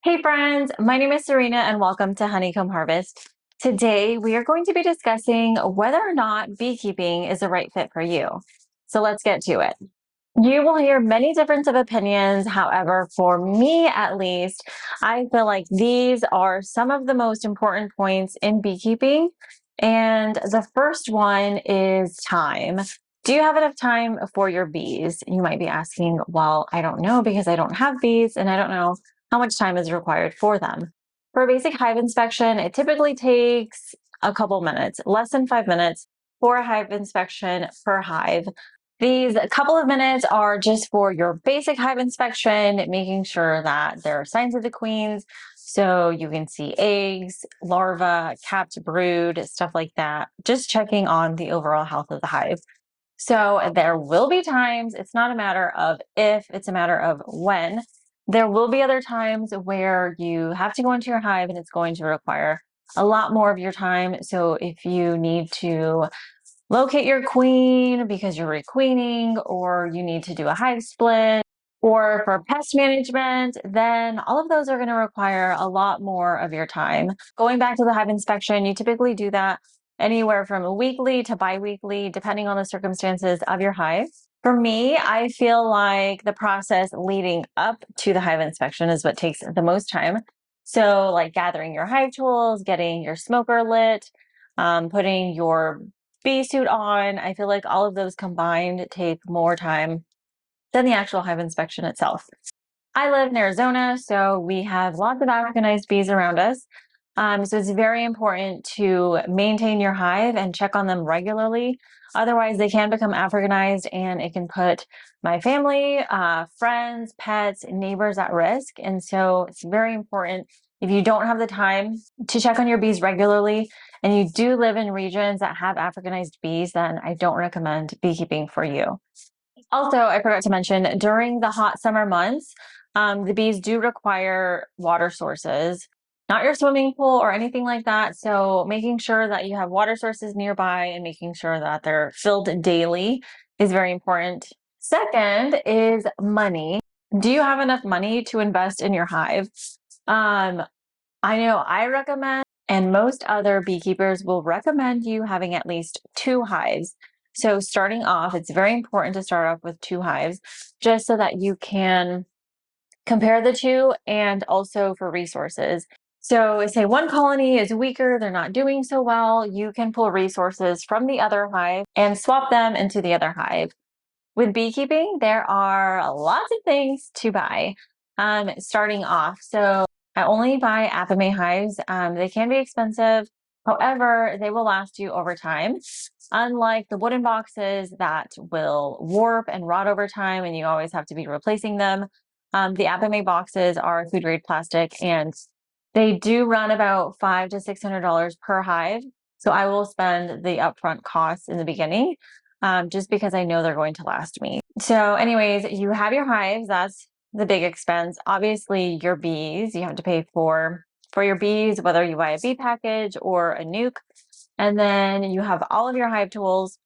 Hey friends, my name is Serena and welcome to Honeycomb Harvest. Today we are going to be discussing whether or not beekeeping is the right fit for you. So let's get to it. You will hear many different of opinions. However, for me at least, I feel like these are some of the most important points in beekeeping. And the first one is time. Do you have enough time for your bees? You might be asking, well, I don't know because I don't have bees and I don't know how much time is required for them. For a basic hive inspection, it typically takes a couple minutes, less than 5 minutes for a hive inspection per hive. These couple of minutes are just for your basic hive inspection, making sure that there are signs of the queens. So you can see eggs, larvae, capped brood, stuff like that. Just checking on the overall health of the hive. So there will be times, it's not a matter of if, it's a matter of when. There will be other times where you have to go into your hive and it's going to require a lot more of your time. So if you need to locate your queen because you're requeening, or you need to do a hive split, or for pest management, then all of those are going to require a lot more of your time. Going back to the hive inspection, you typically do that anywhere from weekly to bi-weekly, depending on the circumstances of your hive. For me, I feel like the process leading up to the hive inspection is what takes the most time. So like gathering your hive tools, getting your smoker lit, putting your bee suit on. I feel like all of those combined take more time than the actual hive inspection itself. I live in Arizona, so we have lots of Africanized bees around us. So it's very important to maintain your hive and check on them regularly. Otherwise, they can become Africanized and it can put my family, friends, pets, neighbors at risk. And so it's very important, if you don't have the time to check on your bees regularly and you do live in regions that have Africanized bees, then I don't recommend beekeeping for you. Also, I forgot to mention, during the hot summer months, the bees do require water sources, not your swimming pool or anything like that. So making sure that you have water sources nearby and making sure that they're filled daily is very important. Second is money. Do you have enough money to invest in your hive? I know I recommend, and most other beekeepers will recommend you having at least 2 hives. So starting off, it's very important to start off with 2 hives, just so that you can compare the two and also for resources. So say one colony is weaker, they're not doing so well, you can pull resources from the other hive and swap them into the other hive. With beekeeping, there are lots of things to buy starting off. So I only buy Apimaye hives. They can be expensive. However, they will last you over time. Unlike the wooden boxes that will warp and rot over time and you always have to be replacing them, the Apimaye boxes are food grade plastic and they do run about $500 to $600 per hive. So I will spend the upfront costs in the beginning just because I know they're going to last me. So anyways, you have your hives. That's the big expense. Obviously, your bees, you have to pay for your bees, whether you buy a bee package or a nuke. And then you have all of your hive tools.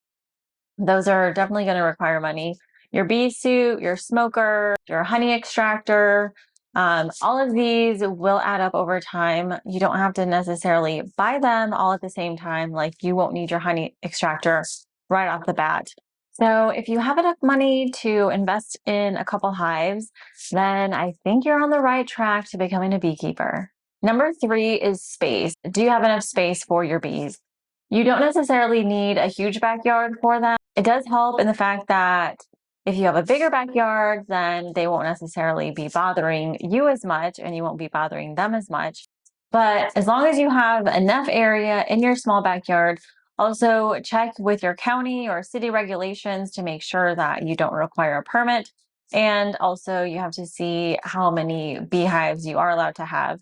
Those are definitely going to require money. Your bee suit, your smoker, your honey extractor, all of these will add up over time. You don't have to necessarily buy them all at the same time. Like you won't need your honey extractor right off the bat. So if you have enough money to invest in a couple hives, then I think you're on the right track to becoming a beekeeper. Number 3 is space. Do you have enough space for your bees? You don't necessarily need a huge backyard for them. It does help in the fact that if you have a bigger backyard, then they won't necessarily be bothering you as much and you won't be bothering them as much. But as long as you have enough area in your small backyard, also check with your county or city regulations to make sure that you don't require a permit. And also you have to see how many beehives you are allowed to have.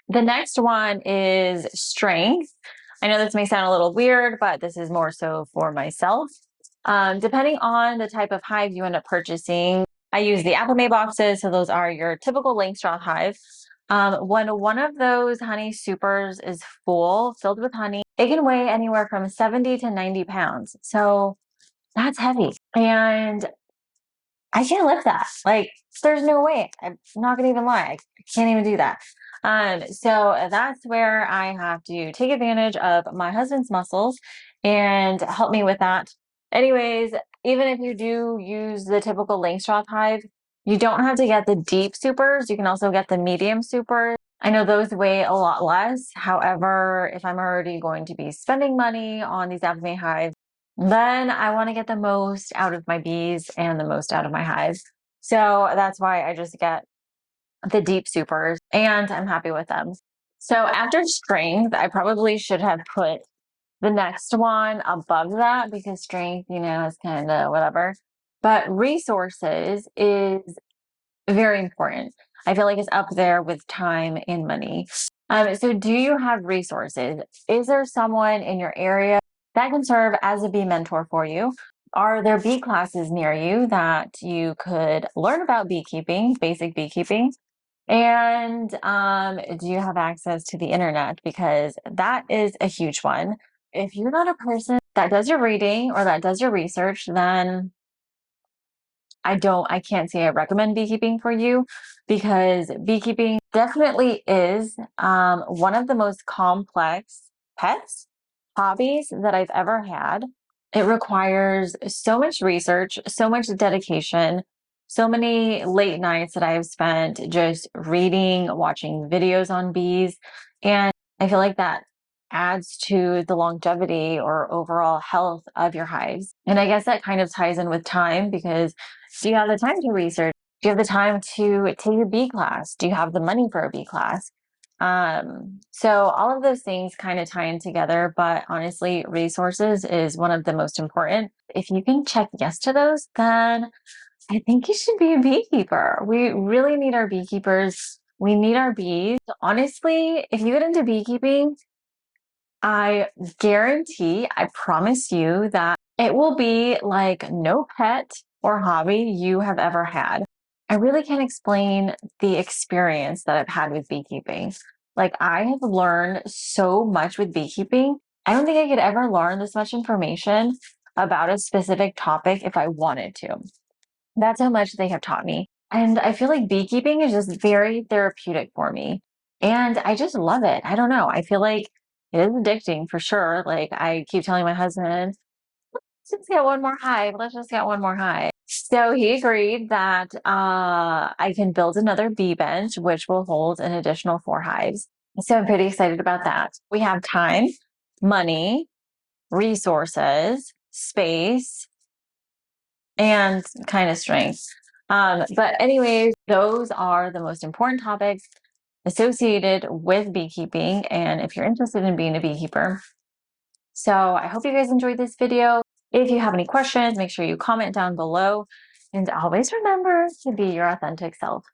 The next one is strength. I know this may sound a little weird, but this is more so for myself. Depending on the type of hive you end up purchasing, I use the Apimaye boxes. So those are your typical Langstroth hive. When one of those honey supers is full, filled with honey, it can weigh anywhere from 70 to 90 pounds. So that's heavy. And I can't lift that. Like, there's no way. I'm not gonna even lie. I can't even do that. So that's where I have to take advantage of my husband's muscles and help me with that. Anyways, even if you do use the typical Langstroth hive, you don't have to get the deep supers. You can also get the medium supers. I know those weigh a lot less. However, if I'm already going to be spending money on these Apimaye hives, then I want to get the most out of my bees and the most out of my hives. So that's why I just get the deep supers and I'm happy with them. So after strength, I probably should have put the next one above that because strength, is kind of whatever. But resources is very important. I feel like it's up there with time and money. So do you have resources? Is there someone in your area that can serve as a bee mentor for you? Are there bee classes near you that you could learn about beekeeping, basic beekeeping? And do you have access to the internet? Because that is a huge one. If you're not a person that does your reading or that does your research, then I can't say I recommend beekeeping for you because beekeeping definitely is one of the most complex pets hobbies that I've ever had. It requires so much research, so much dedication, so many late nights that I have spent just reading, watching videos on bees. And I feel like that adds to the longevity or overall health of your hives. And I guess that kind of ties in with time because do you have the time to research? Do you have the time to take a bee class? Do you have the money for a bee class? So all of those things kind of tie in together, but honestly, resources is one of the most important. If you can check yes to those, then I think you should be a beekeeper. We really need our beekeepers. We need our bees. Honestly, if you get into beekeeping, I guarantee, I promise you that it will be like no pet or hobby you have ever had. I really can't explain the experience that I've had with beekeeping. Like, I have learned so much with beekeeping. I don't think I could ever learn this much information about a specific topic if I wanted to. That's how much they have taught me. And I feel like beekeeping is just very therapeutic for me. And I just love it. I don't know. I feel like it is addicting for sure. Like I keep telling my husband, let's just get one more hive. Let's just get one more hive. So he agreed that I can build another bee bench, which will hold an additional 4 hives. So I'm pretty excited about that. We have time, money, resources, space, and kind of strength. But anyways, those are the most important topics associated with beekeeping. And if you're interested in being a beekeeper, so I hope you guys enjoyed this video. If you have any questions, make sure you comment down below. And always remember to be your authentic self.